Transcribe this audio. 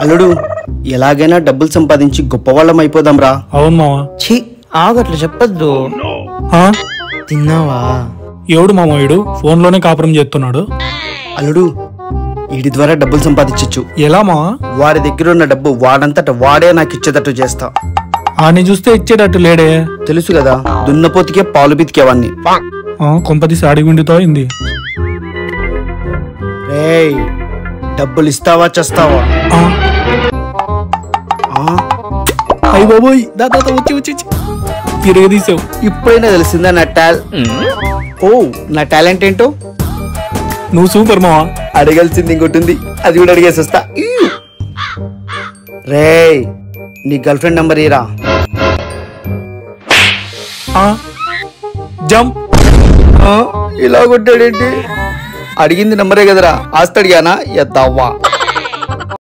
అల్లుడు ఎలాగైనా డబ్బులు సంపాదించి గొప్పవాళ్ళం అయిపోదాం రా. అవును మావా. ఛీ ఆగట్లా చెప్పద్దు. తిన్నావా? ఎవడు మామ వీడు ఫోన్ లోనే కాపురం చేస్తున్నాడు? అల్లుడు వీడి ద్వారా డబ్బులు సంపాదించచ్చు. ఎలా మావా? వాడి దగ్గర ఉన్న డబ్బు వాడంతట వాడే నాకు ఇచ్చేటట్టు చేస్తా. ఆని చూస్తే ఇచ్చేటట్టు లేడే. తెలుసు కదా, దున్నపోతికే పాలు పితికేవాన్ని. కొంపదీసి అడిగుండితో అయింది. రేయ్ డబ్బులు ఇస్తావా చేస్తావా? అయ్య బాబోయ్ వచ్చి తిరగదీసావు. ఇప్పుడైనా తెలిసిందా నా టాలెంట్ ఏంటో? నువ్వు సూపర్ మావా. అడగాల్సింది ఇంకోటి, అది కూడా అడిగేసి వస్తా. రేయ్ నీ గర్ల్ ఫ్రెండ్ నంబర్ ఇరా. జంప్. ఇలా కొట్టాడేంటి? అడిగింది నంబరే కదరా, ఆస్తి అడిగానా ఎద్దావా?